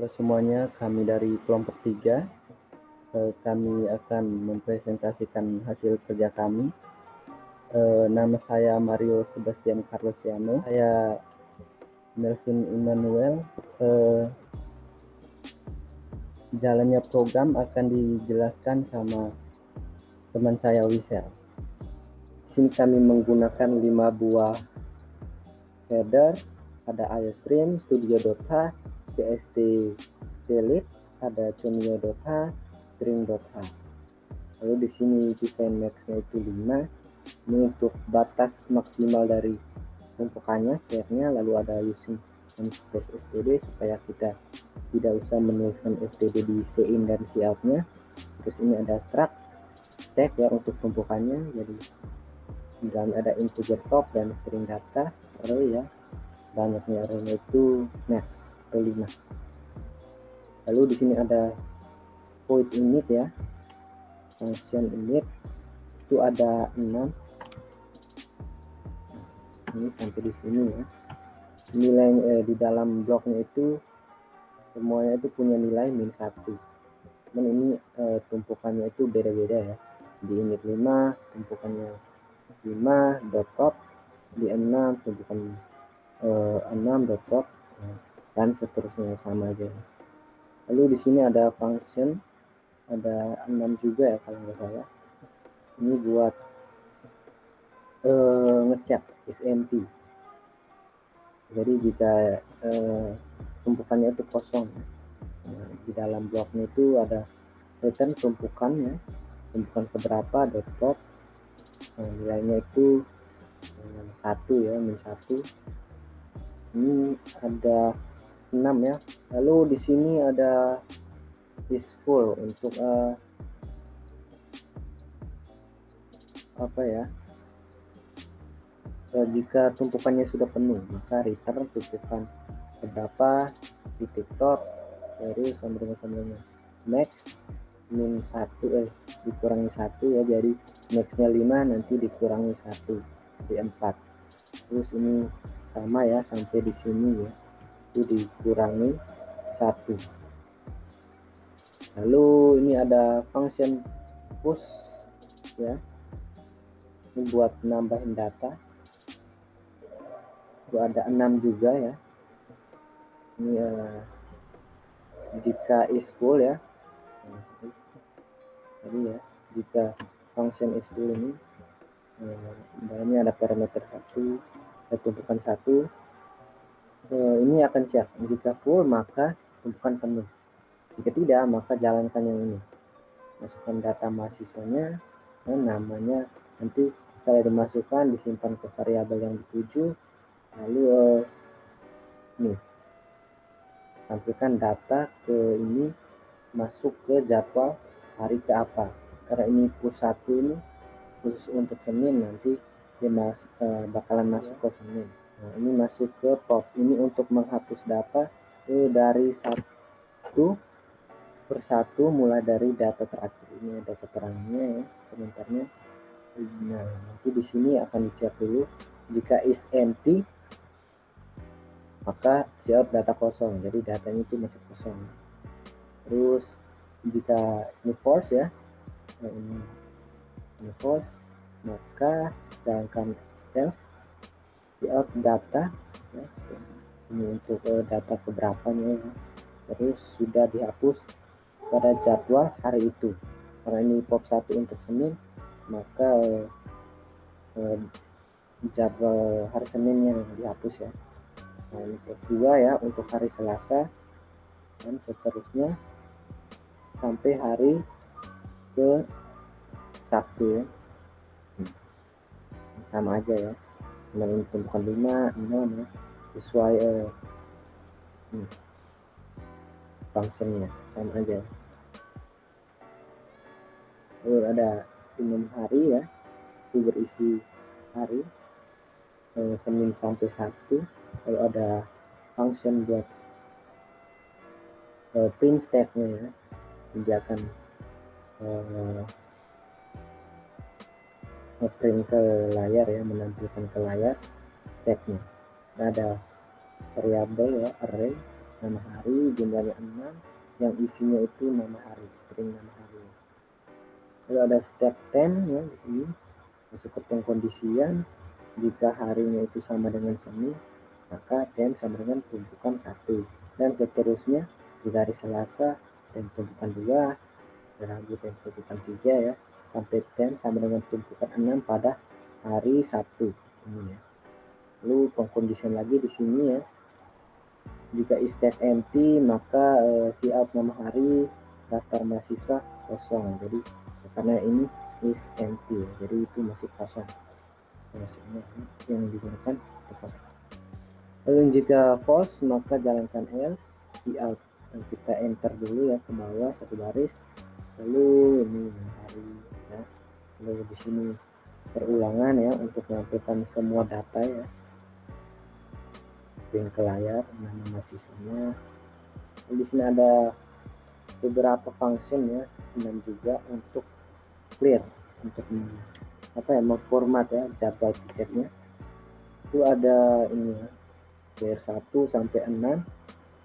Halo semuanya, kami dari kelompok 3. Kami akan mempresentasikan hasil kerja kami. Nama saya Mario Sebastian Carlosiano. Saya Melvin Immanuel. Jalannya program akan dijelaskan sama teman saya Wisel. Di sini kami menggunakan 5 buah header. Ada IOStream, Studio.h, CST Delete, ada Chomio.h, String.h. Lalu di sini defain max-nya itu 5. Ini untuk batas maksimal dari tumpukannya, share-nya. Lalu ada using space std supaya kita tidak usah menuliskan std di cin dan cout-nya. Terus ini ada struct tag ya untuk tumpukannya. Jadi dan ada integer top dan string data array ya. Banyaknya array itu max ke 5. Lalu di sini ada void init ya, function init itu ada 6. Ini sampai di sini ya. Nilai di dalam bloknya itu semuanya itu punya nilai -1. Cuman ini tumpukannya itu beda-beda ya. Di init 5 tumpukannya 5 dot top, di 6 tumpukan 6 dot top, dan seterusnya sama aja. Lalu di sini ada function, ada 6 juga ya kalau nggak salah. Ini buat ngecek is empty. Jadi jika tumpukannya itu kosong, di dalam bloknya itu ada return tumpukannya, tumpukan keberapa dot top, nilainya itu 1 ya, -1. Ini ada 6 ya. Lalu di sini ada is full untuk apa ya, jika tumpukannya sudah penuh maka return tumpukan keberapa titik top, terus sambil max -1 dikurangi 1 ya, jadi max-nya 5 nanti dikurangi 1 di 4. Terus ini sama ya sampai di sini ya, itu dikurangi 1. Lalu ini ada function push ya, ini buat nambahin data. Itu ada 6 juga ya. Ini jika is full ya. Jadi ya, jika function is full ini dalamnya ada parameter 1, tumpukan 1. Ini akan cek jika full maka tumpukan penuh, jika tidak maka jalankan yang ini, masukkan data mahasiswanya dan namanya, nanti setelah dimasukkan disimpan ke variabel yang dituju. Lalu nih tampilkan data ke ini, masuk ke jadwal hari ke apa, karena ini push 1 ini khusus untuk Senin, nanti dia bakalan masuk ke Senin. Nah, ini masuk ke pop, ini untuk menghapus data dari 1 per 1 mulai dari data terakhir. Ini ada keterangannya ya, komentarnya. Nah, nanti di sini akan dicek dulu, jika is empty maka cout data kosong, jadi datanya itu masih kosong. Terus jika ini false ya, ini false, maka jalankan else cout data ya. Ini untuk data keberapanya ya. Terus sudah dihapus pada jadwal hari itu, karena ini pop 1 untuk Senin, maka jadwal hari Seninnya dihapus ya. Nah, ini pop 2 ya untuk hari Selasa, dan seterusnya sampai hari ke Sabtu ya. Sama aja ya, ini tumpukan 5, 6 ya, sesuai functionnya sama aja. Lalu ada 6 hari ya, itu berisi hari Senin sampai Sabtu. Lalu ada function buat print state-nya ya, dia akan print ke layar ya, menampilkan ke layar tag-nya. Ada variabel ya, array, nama hari, jumlahnya 6, yang isinya itu nama hari, string nama hari. Lalu ada step time ya di sini, masuk ke pengkondisian. Jika harinya itu sama dengan Senin, maka time sama dengan tumpukan 1, dan seterusnya. Jika hari Selasa, time tumpukan 2, Rabu time tumpukan 3 ya, sampai time sama dengan tumpukan 6 pada hari Sabtu ini ya. Lalu pengkondisian lagi di sini ya. Jika step empty, maka cout nama hari, daftar mahasiswa kosong. Jadi karena ini is empty ya, jadi itu masih kosong. Maksudnya yang digunakan itu kosong. Lalu jika false, maka jalankan else, cout. Dan kita enter dulu ya ke bawah satu baris. Lalu ini hari ya. Lalu di sini perulangan ya untuk menampilkan semua data ya. Yang ke layar nama mahasiswanya. Di sini ada beberapa function ya, dan juga untuk clear, untuk memformat ya jadwal tiketnya. Itu ada ini ya, clear 1 sampai 6,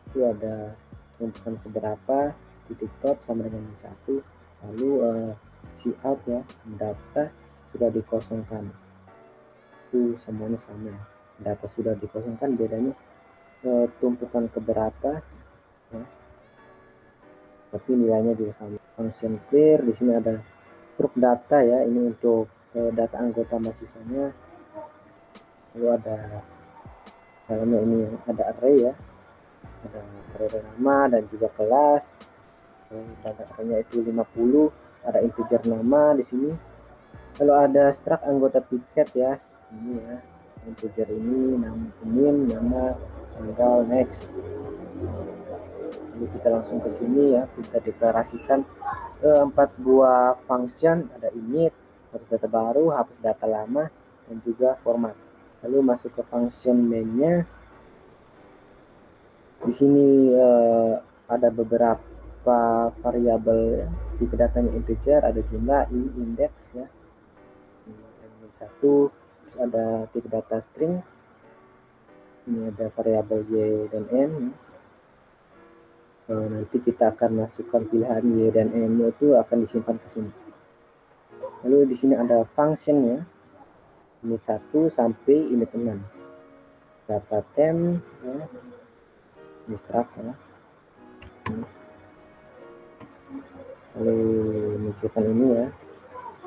itu ada tumpukan keberapa, titik top sama dengan 1. Lalu cout ya, data sudah dikosongkan, itu semuanya sama. Data sudah dikosongkan, bedanya tumpukan keberapa ya, tapi nilainya juga sama. Function clear di sini ada truk data ya, ini untuk data anggota mahasiswanya. Lalu ada dalamnya ini ada array ya, ada array nama dan juga kelas. Data arraynya itu 50, ada integer nama di sini. Lalu ada struct anggota tiket ya, ini ya, integer ini nama tanggal next. Lalu kita langsung ke sini ya, kita deklarasikan 4 buah function, ada init, hapus data baru, hapus data lama, dan juga format. Lalu masuk ke function main-nya. Di sini ada beberapa variabel ya, tipe datanya integer, ada jumlah, index ya, ini 1, terus ada tipe data string, ini ada variabel y dan n. Nanti kita akan masukkan pilihan y dan n itu akan disimpan ke sini. Lalu di sini ada function-nya, init 1 sampai init 6. Data temp ya, ini struct ya. Lalu munculkan ini ya,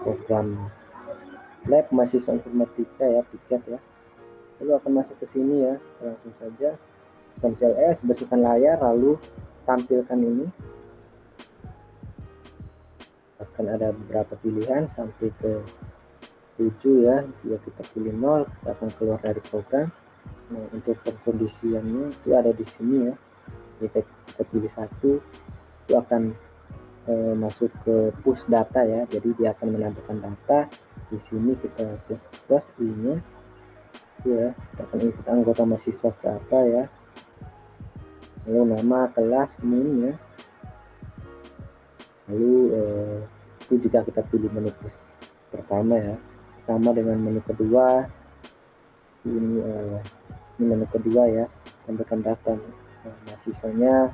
program lab mahasiswa informatika ya, tiket ya. Lalu akan masuk ke sini ya, langsung saja Ctrl S, bersihkan layar, lalu tampilkan ini. Akan ada beberapa pilihan sampai ke 7 ya. Jika kita pilih 0, kita akan keluar dari program. Nah, untuk pengkondisiannya itu ada di sini ya. Jika kita pilih 1, itu akan masuk ke push data ya. Jadi dia akan menampilkan data. Di sini kita plus I-nya ya, kita akan input anggota mahasiswa ke apa ya. Lalu nama, kelas, NIM ya. Lalu itu jika kita pilih menu pertama ya, sama dengan menu kedua. Ini menu kedua ya, tambahkan data mahasiswanya.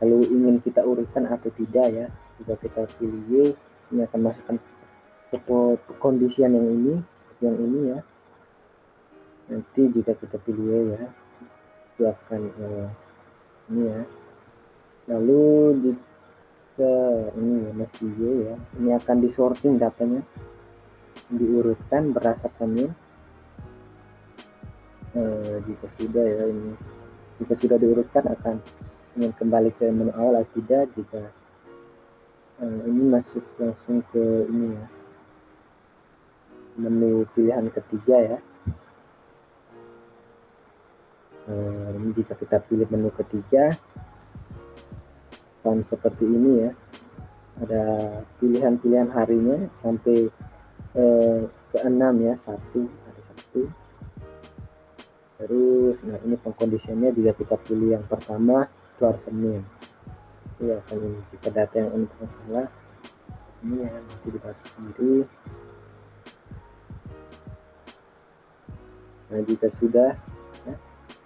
Lalu ingin kita urutkan atau tidak ya, jika kita pilih Y, ini akan masukkan kondisian yang ini ya. Nanti jika kita pilih Y ya, itu akan ini ya. Lalu jika ini masih Y ya, ini akan disorting datanya, diurutkan berdasarkan NIM. Jika sudah ya, ini jika sudah diurutkan akan ingin kembali ke menu awal atau tidak. Jika ini masuk langsung ke ini ya, menu pilihan ketiga ya. Ini jika kita pilih menu ketiga akan seperti ini ya, ada pilihan-pilihan harinya sampai ke 6 ya, hari 1. Terus nah ini pengkondisiannya, jika kita pilih yang pertama itu hari Senin, itu akan ini. Jika data yang ini salah, ini ya nanti dibaca sendiri. Nah jika sudah ya,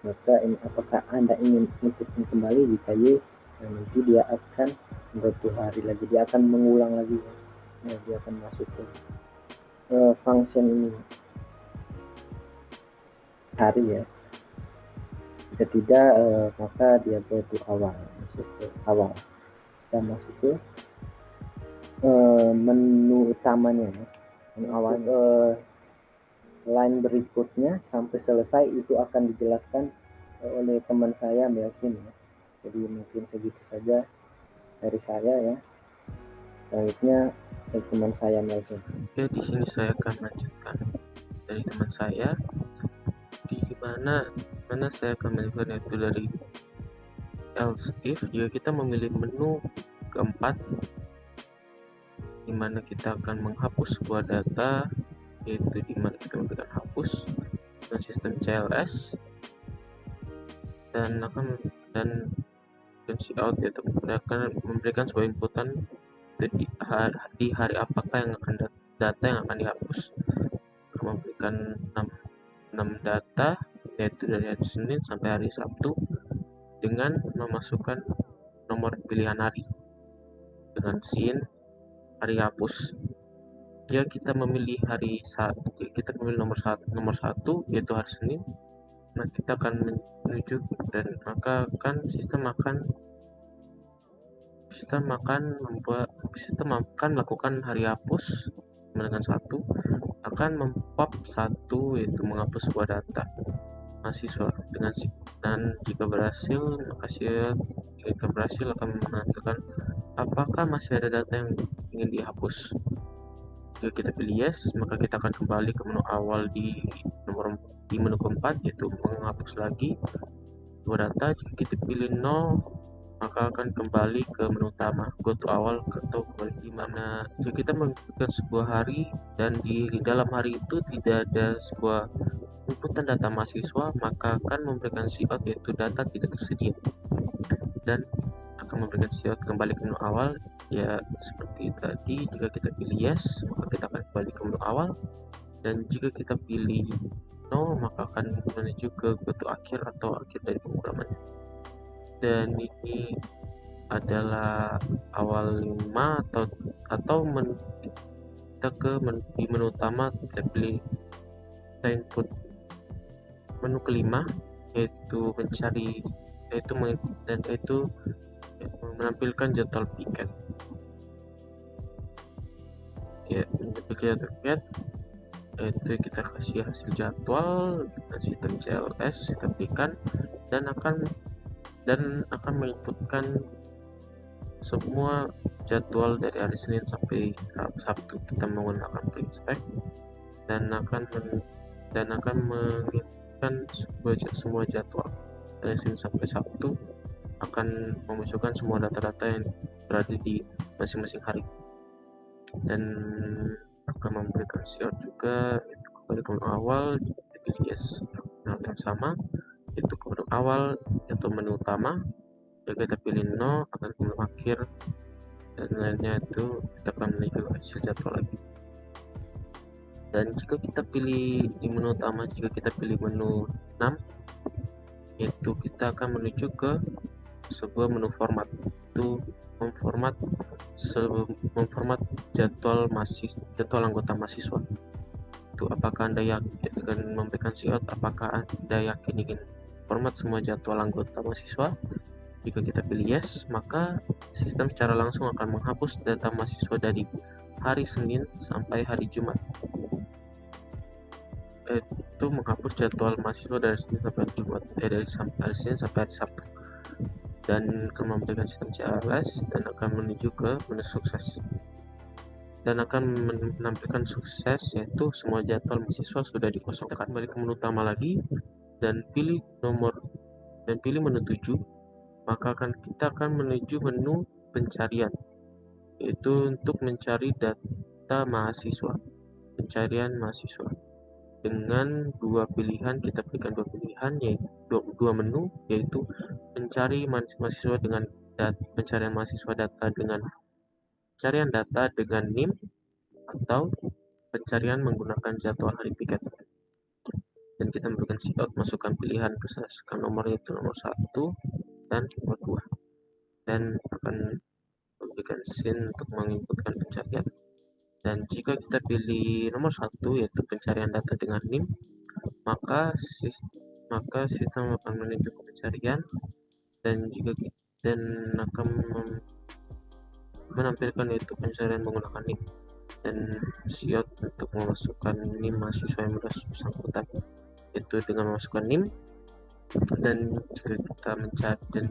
Maka ini apakah Anda ingin inputkan kembali jika Y, nah nanti dia akan butuh hari lagi, dia akan mengulang lagi, nah, dia akan masuk ke function ini hari ya. Jika tidak maka dia butuh awal, masuk ke awal dan masuk ke menu utamanya ya. Menu awal line berikutnya sampai selesai itu akan dijelaskan oleh teman saya Melvin ya. Jadi mungkin segitu saja dari saya ya. Selanjutnya teman saya Melvin. Oke, di sini saya akan lanjutkan dari teman saya, di mana saya akan menunjukkan yaitu dari else if. Jika kita memilih menu keempat, di mana kita akan menghapus sebuah data, yaitu di mana kita memberikan hapus dengan sistem CLS, dan akan dan cout, yaitu akan memberikan sebuah inputan di hari apakah yang akan data yang akan dihapus. Akan memberikan 6 data, yaitu dari hari Senin sampai hari Sabtu, dengan memasukkan nomor pilihan hari dengan sin hari hapus. Jika kita memilih nomor satu yaitu hari Senin, nah kita akan menuju dan maka sistem akan melakukan hari hapus dengan satu, akan mempop satu, yaitu menghapus sebuah data mahasiswa dan jika berhasil akan menandakan apakah masih ada data yang ingin dihapus. Jika kita pilih yes, maka kita akan kembali ke menu awal di menu keempat, yaitu menghapus lagi dua data. Jika kita pilih no, maka akan kembali ke menu utama, go to awal atau kembali di mana. Jika kita menggunakan sebuah hari dan di dalam hari itu tidak ada sebuah inputan data mahasiswa, maka akan memberikan cout, yaitu data tidak tersedia, dan akan memberikan cout kembali ke menu awal. Ya, seperti tadi, jika kita pilih yes, maka kita akan kembali ke menu awal, dan jika kita pilih no, maka akan menuju ke goto akhir atau akhir dari pemrograman. Dan ini adalah awal 5 atau kita di menu utama, kita pilih, kita input menu kelima, yaitu menampilkan jadwal piket. Ya, menampilkan jadwal piket, yaitu kita kasih hasil jadwal dengan sistem CLS, kita berikan dan akan menginputkan semua jadwal dari hari Senin sampai Sabtu. Kita menggunakan print stack dan akan menginputkan semua jadwal dari Senin sampai Sabtu, akan memasukkan semua data-data yang berada di masing-masing hari, dan akan memberikan cout juga, itu kembali ke menu awal, pilih yes, yang sama, itu ke menu awal atau menu utama. Jika kita pilih no, akan ke menu akhir, dan lainnya itu kita akan menuju hasil jadwal lagi. Dan jika kita pilih di menu utama, jika kita pilih menu 6, yaitu kita akan menuju ke sebuah menu format, itu memformat jadwal anggota mahasiswa. Itu apakah Anda yakin dengan memberikan cout, apakah Anda yakin ingin format semua jadwal anggota mahasiswa? Jika kita pilih yes, maka sistem secara langsung akan menghapus data mahasiswa dari hari Senin sampai hari Jumat. Itu menghapus jadwal mahasiswa dari Senin sampai hari Jumat, dari hari Senin sampai hari Sabtu, dan akan memberikan sistem CLS dan akan menuju ke menu sukses, dan akan menampilkan sukses, yaitu semua jadwal mahasiswa sudah dikosongkan. Kembali ke menu utama lagi dan pilih menu 7, maka kita akan menuju menu pencarian, yaitu untuk mencari data mahasiswa, pencarian mahasiswa dengan dua pilihan. Kita berikan dua pilihan, yaitu dua menu, yaitu mencari mahasiswa dengan pencarian mahasiswa data dengan pencarian data dengan NIM, atau pencarian menggunakan jadwal hari piket. dan kita memberikan siot masukkan pilihan berdasarkan nomornya itu nomor 1 dan nomor 2, dan akan memberikan scene untuk menginputkan pencarian. Dan jika kita pilih nomor 1 yaitu pencarian data dengan NIM, maka sistem akan menunjukkan pencarian dan akan menampilkan yaitu pencarian menggunakan NIM dan siot untuk memasukkan NIM mahasiswa yang bersangkutan, yaitu dengan memasukkan NIM. Dan jika kita mencari dan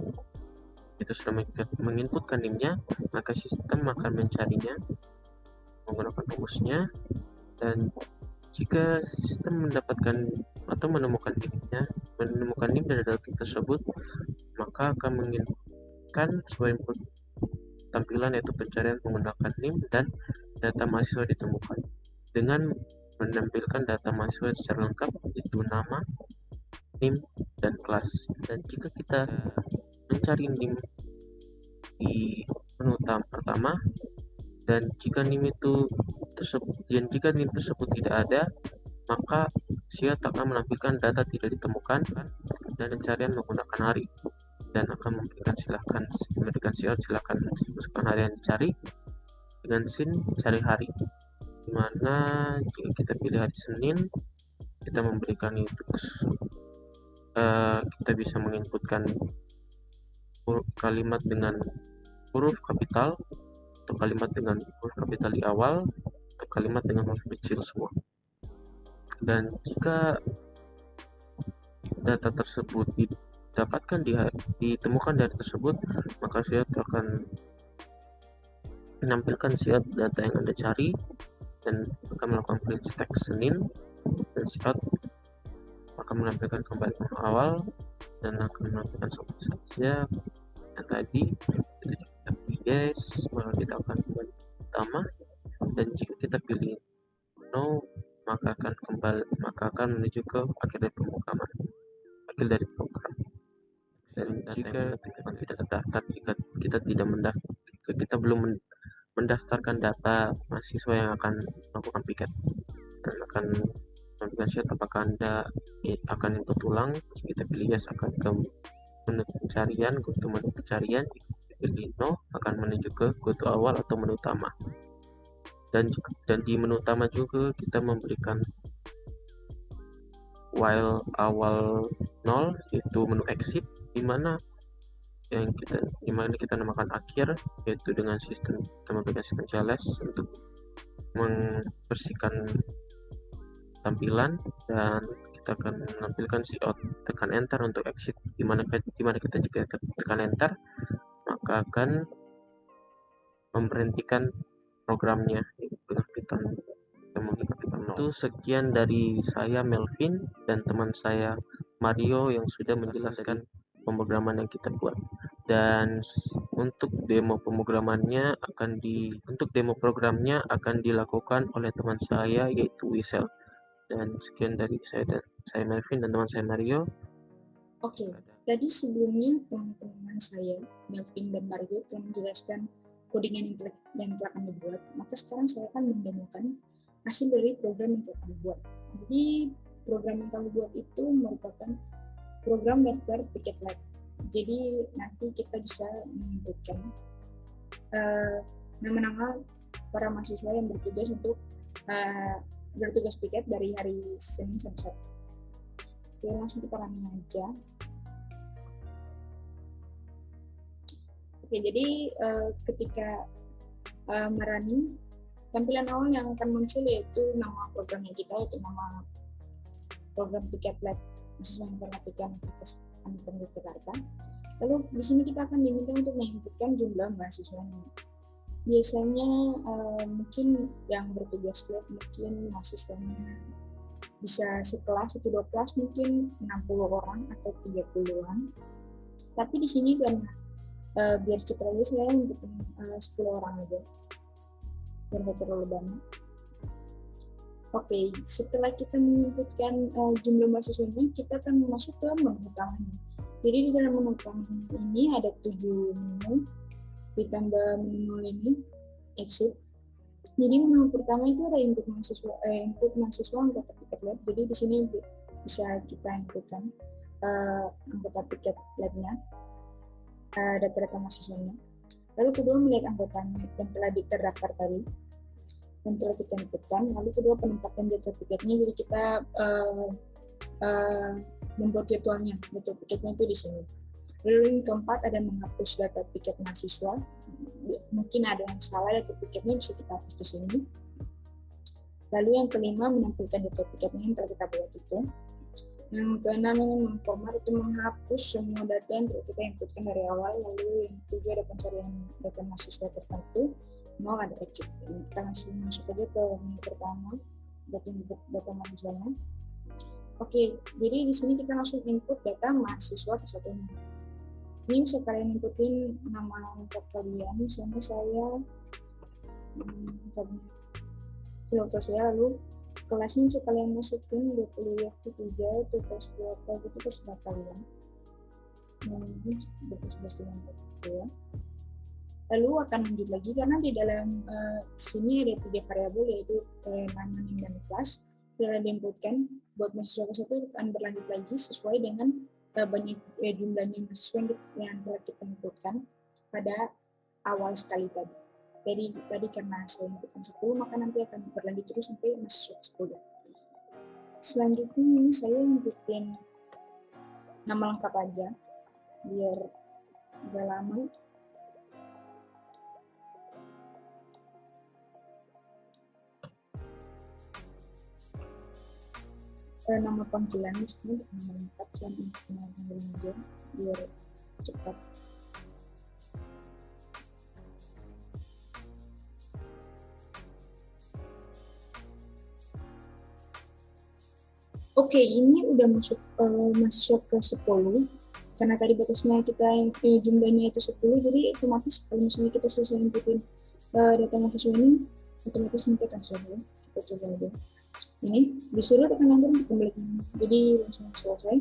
kita sudah menginputkan NIM-nya, maka sistem akan mencarinya menggunakan rumusnya, dan jika sistem mendapatkan atau menemukan NIM dari data tersebut, maka akan menginputkan sebuah input tampilan yaitu pencarian menggunakan NIM dan data mahasiswa ditemukan dengan menampilkan data mahasiswa secara lengkap, yaitu nama, NIM, dan kelas. Dan jika kita mencari NIM di menu pertama, dan jika NIM tersebut tidak ada, maka siot akan menampilkan data tidak ditemukan dan pencarian menggunakan hari, dan akan memberikan siot silakan masukkan hari yang dicari dengan scene cari hari, dimana jika kita pilih hari Senin, kita memberikan itu kita bisa menginputkan kalimat dengan huruf kapital atau kalimat dengan huruf kapital di awal atau kalimat dengan huruf kecil semua. Dan jika data tersebut ditemukan dari tersebut, maka siot akan menampilkan siot data yang Anda cari dan akan melakukan print stack Senin, dan siot akan menampilkan kembali ke awal dan akan menampilkan seperti saja yang tadi. Itu kita pilih yes, maka kita akan kembali utama, dan jika kita pilih no, maka akan menuju ke akhir dari program. Dan jika tidak terdaftar, jika kita belum mendaftarkan data mahasiswa yang akan melakukan piket, dan akan memberikan siot apakah Anda akan input ulang. Jika kita pilih yes, akan ke menu pencarian, go to menu pencarian. Jika pilih no, akan menuju ke go to awal atau menu utama. Dan di menu utama juga kita memberikan while awal 0, yaitu menu exit, dimana kita namakan akhir, yaitu dengan kita memberikan sistem CLS untuk membersihkan tampilan, dan kita akan menampilkan siot tekan enter untuk exit, dimana kita jika tekan enter maka akan memberhentikan programnya dengan kapital. Itu sekian dari saya Melvin dan teman saya Mario yang sudah menjelaskan pemrograman yang kita buat. Dan untuk demo programnya akan dilakukan oleh teman saya yaitu Wisel. Dan sekian dari saya Melvin dan teman saya Mario. Oke, tadi sebelumnya teman-teman saya Melvin dan Mario telah menjelaskan codingan yang telah kami buat. Maka sekarang saya akan mendemokan hasil dari program yang telah kami buat. Jadi program yang kami buat itu merupakan program daftar piket lab. Jadi nanti kita bisa menyebutkan nama-nama para mahasiswa yang bertugas untuk bertugas piket dari hari Senin sampai Sabtu. Oke, langsung kita running aja. Oke, jadi ketika merunning, tampilan awal yang akan muncul yaitu nama programnya kita, yaitu nama program piket lab mahasiswa informatika Universitas Andalas Jakarta. Lalu di sini kita akan diminta untuk menginputkan jumlah mahasiswanya. Biasanya mungkin yang bertugas lab mungkin mahasiswanya bisa sekelas, 1-2 kelas mungkin 60 orang atau 30-an. Tapi di sini karena biar cepat aja saya inputin 10 orang aja. Biar nggak terlalu banyak. Oke, setelah kita menginputkan jumlah mahasiswanya, kita akan masuk ke menu utamanya. Jadi di dalam menu utamanya ini ada 7 menu, ditambah menu ini, exit. Jadi menu pertama itu ada input mahasiswa anggota piket lab. Jadi di sini bisa kita inputkan anggota tiket labnya, data-data mahasiswanya. Lalu kedua melihat anggotanya yang telah terdaftar tadi, yang telah kita inputkan. Lalu kedua penempatan jadwal piketnya, jadi kita membuat jadwalnya, jadwal piketnya itu di sini. Lalu yang keempat ada menghapus data piket mahasiswa. Mungkin ada yang salah data piketnya, bisa kita hapus di sini. Lalu yang kelima menampilkan data piketnya yang telah kita buat itu. Yang keenam memformat atau menghapus semua data yang telah kita inputkan dari awal. Lalu yang ketujuh ada pencarian data mahasiswa tertentu. Mau ada exit. Kita langsung masuk aja ke menu pertama, data mahasiswanya. Oke, jadi di sini kita langsung input data mahasiswa persatunya. Ini bisa kalian inputin nama lengkap kalian, misalnya saya lalu kelasnya bisa kalian masukin 20 waktu 3 atau kelas berapa gitu terserah kalian. Ini 11 lalu akan lanjut lagi karena di dalam sini ada 3 variabel yaitu nama, NIM, dan kelas. Setelah diinputkan buat mahasiswa ke satu akan berlanjut lagi sesuai dengan banyak jumlahnya mahasiswa yang telah kita inputkan pada awal sekali tadi. Jadi tadi karena saya inputkan 10 maka nanti akan berlanjut terus sampai mahasiswa 10. Selanjutnya ini saya inputin nama lengkap aja biar gak lama. Nama panggilan maksudnya nama lengkap dan nama panggilan aja biar cepat. Oke, ini udah masuk mahasiswa ke 10 karena tadi batasnya kita jumlahnya itu 10, jadi otomatis kalau misalnya kita selesai inputin data mahasiswa ini otomatis nanti akan selesai. Kita coba aja. Ini disuruh tekan enter untuk kembali, jadi langsung selesai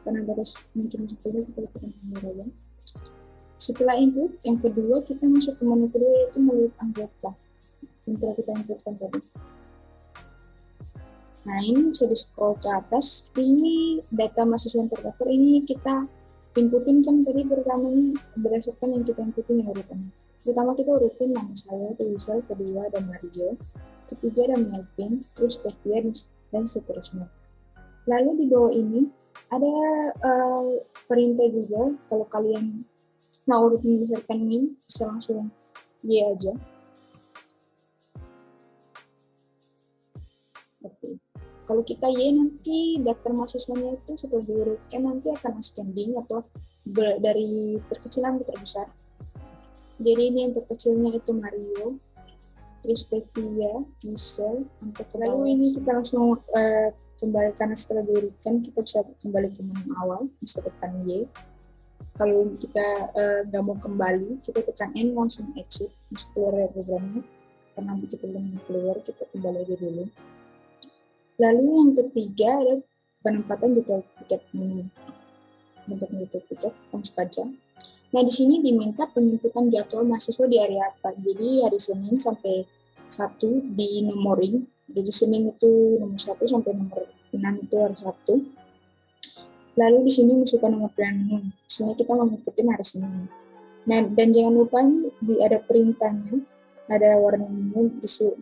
karena batas muncul 10 kita tekan enter aja. Setelah input yang kedua kita masuk ke menu kedua yaitu melihat anggota yang telah kita inputkan tadi. Nah ini bisa di scroll ke atas, ini data mahasiswa yang terdaftar ini kita inputin kan tadi pertama ini berdasarkan yang kita inputin yang urutannya. Pertama kita urutin nama saya, Tulisal, kedua ada Mario, ketiga ada Melvin, terus Kevia, dan seterusnya. Lalu di bawah ini ada perintah juga, kalau kalian mau urutin berdasarkan NIM, bisa langsung Y aja. Oke. Kalau kita Y nanti daftar mahasiswanya itu setelah diurutkan nanti akan ascending atau dari terkecil sampai terbesar. Jadi ini yang terkecilnya itu Mario, terus Tevia, Giselle, sampai ke bawah. Lalu ini kita langsung kembali karena setelah diurutkan kita bisa kembali ke menu awal, bisa tekan Y. Kalau kita nggak mau kembali, kita tekan N langsung exit, masuk keluar dari programnya. Karena kita belum keluar, kita kembali aja dulu. Lalu yang ketiga ada penempatan jadwal piket menu. Untuk jadwal piket, langsung aja. Nah di sini diminta penjemputan jadwal mahasiswa di hari apa. Jadi hari Senin sampai 1 di nomoring. Jadi Senin itu nomor 1 sampai nomor 6 itu hari Sabtu. Lalu di sini masukkan nomor pilihan. Di sini kita mengikuti hari Senin. Nah dan jangan lupa ada perintahnya. Ada warnanya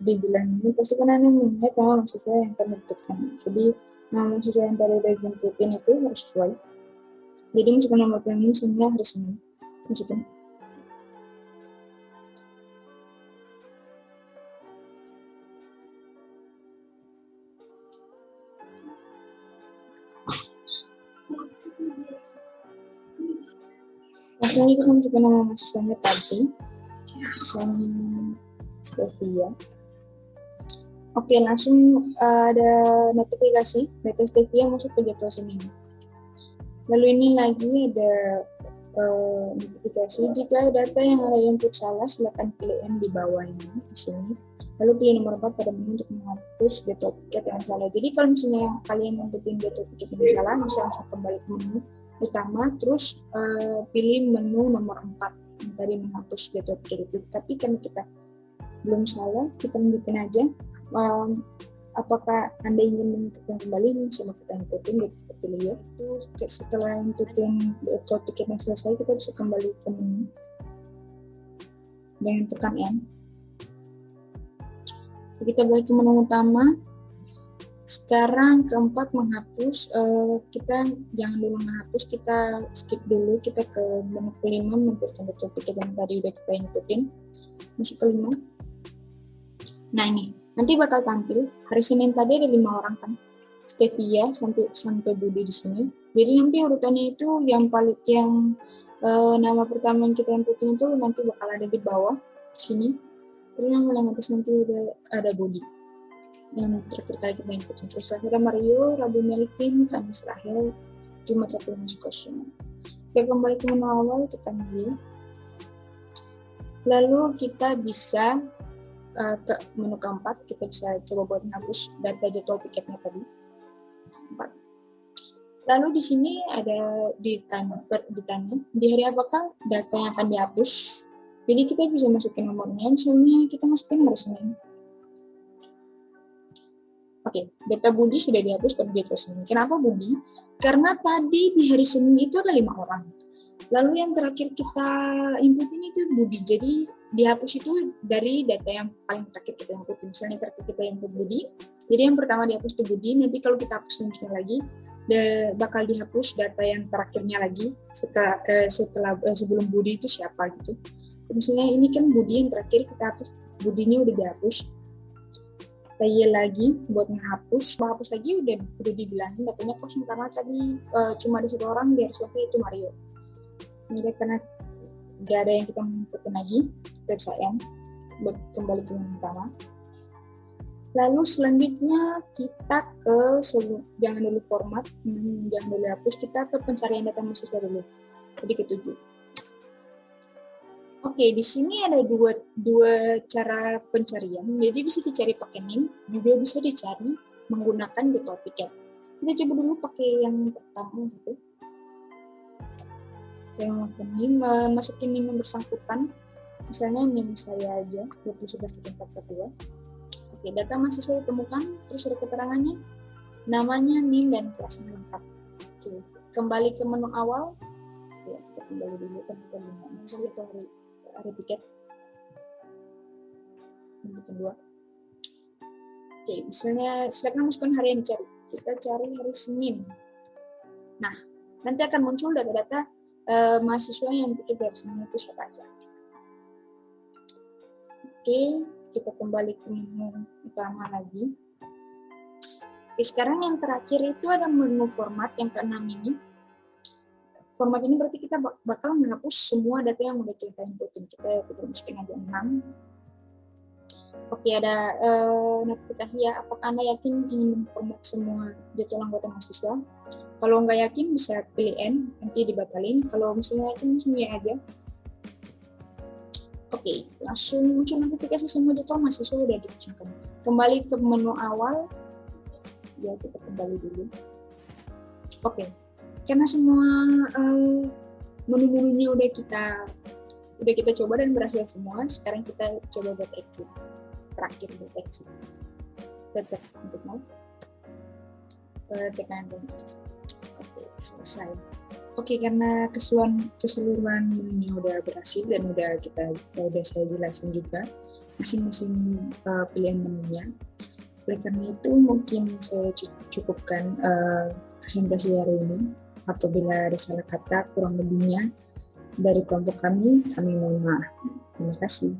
dibilang ini pasti kan ada mengingat nama mahasiswa yang akan diinputkan. Jadi nama mahasiswa yang tadi udah diinputin itu harus sesuai. Jadi masukkan nomor pilihan sehingga hari Senin. Masukin. Langsung kita masukkan nama mahasiswanya tadi. Stevia. Oke, langsung ada notifikasi data Stevia masuk ke jadwal Senin. Lalu ini lagi ada notifikasi jika data yang ada input salah, silakan pilih N di bawah ini di sini. Lalu pilih nomor 4 pada menu untuk menghapus jadwal piket yang salah. Jadi kalau misalnya kalian inputin jadwal piket yang salah, bisa langsung kembali ke menu utama, terus pilih menu nomor 4 yang tadi menghapus jadwal piket itu. Tapi karena kita belum salah, kita lanjutin aja. apakah Anda ingin mengikuti kembali, sama kita ikutin, kita pilih ya. Itu setelah ikutin tiketnya selesai, kita bisa kembali ke menu. Jangan tekan N. Kita balik ke menu utama. Sekarang keempat menghapus. Kita jangan dulu menghapus, kita skip dulu. Kita ke menu kelima, menampilkan betul tiket yang tadi udah kita ikutin. Masuk kelima. Nah ini, nanti bakal tampil. Hari Senin tadi ada 5 orang kan, Stevia sampai Budi di sini. Jadi nanti urutannya itu yang nama pertama yang kita inputin itu nanti bakal ada di bawah sini. Terus yang paling atas nanti ada Budi. Yang terakhir kali kita inputin. Terus ada Mario, Rabu Melvin, Kamis Rahel, Jumat Sabtu masih kosong. Kita kembali ke menu awal, tekan B. Lalu kita bisa ke menu keempat, kita bisa coba buat menghapus data jadwal tiketnya tadi. 4. Lalu di sini ada ditanya di hari apakah data yang akan dihapus. Jadi kita bisa masukin nomornya, misalnya kita masukin hari Senin. Oke, data Budi sudah dihapus pada jadwal Senin. Kenapa Budi? Karena tadi di hari Senin itu ada 5 orang. Lalu yang terakhir kita inputin itu Budi. Jadi dihapus itu dari data yang paling terakhir kita inputin. Misalnya terakhir kita input Budi. Jadi yang pertama dihapus itu Budi. Nanti kalau kita hapus selanjutnya lagi, bakal dihapus data yang terakhirnya lagi setelah sebelum Budi itu siapa gitu. Misalnya ini kan Budi yang terakhir kita hapus. Budinya udah dihapus. Kita lagi buat menghapus lagi udah dibilangin datanya kosong karena tadi cuma ada 1 orang di RSLV itu Mario. Ini karena nggak ada yang kita inputin lagi, kita bisa N buat kembali ke menu utama. Lalu selanjutnya kita ke jangan dulu format, jangan dulu hapus, kita ke pencarian data mahasiswa dulu. Jadi ke 7. Oke, di sini ada dua cara pencarian. Jadi bisa dicari pakai NIM, juga bisa dicari menggunakan jadwal tiket. Kita coba dulu pakai yang pertama satu. Yang NIM, masukin NIM yang bersangkutan. Misalnya NIM saya aja 2011-442. Oke, data mahasiswa ditemukan, terus ada keterangannya, namanya, NIM, dan kelasnya lengkap. Oke, kembali ke menu awal. Ya, kita kembali dulu kan kita lihat hari tiket. Yang kedua. Oke, misalnya silakan masukkan hari yang dicari. Kita cari hari Senin. Nah, nanti akan muncul data-data mahasiswa yang tiket dari Senin itu siapa aja. Oke, kita kembali ke menu utama lagi. Oke, sekarang yang terakhir itu ada menu format yang ke-6 ini. Format ini berarti kita bakal menghapus semua data yang udah kita inputin. Kita masukin aja 6. Oke, ada notifikasi ya. Apakah Anda yakin ingin memformat semua jadwal anggota mahasiswa? Kalau nggak yakin bisa pilih N, nanti dibatalin. Kalau misalnya yakin, langsung ya aja. Oke, langsung muncul notifikasi semua jadwal mahasiswa udah dikucurkan. Kembali ke menu awal. Ya, kita kembali dulu. Oke. Karena semua menu-menunya udah kita coba dan berhasil semua, sekarang kita coba buat exit. Terakhir buat exit. Tetap untuk mau. Tekan exit. Oke, selesai. Oke, karena keseluruhan menunya udah berhasil dan udah saya jelasin juga masing-masing pilihan menunya. Oleh karena itu mungkin saya cukupkan presentasi hari ini. Apabila ada salah kata kurang lebihnya dari kelompok kami mohon maaf. Terima kasih.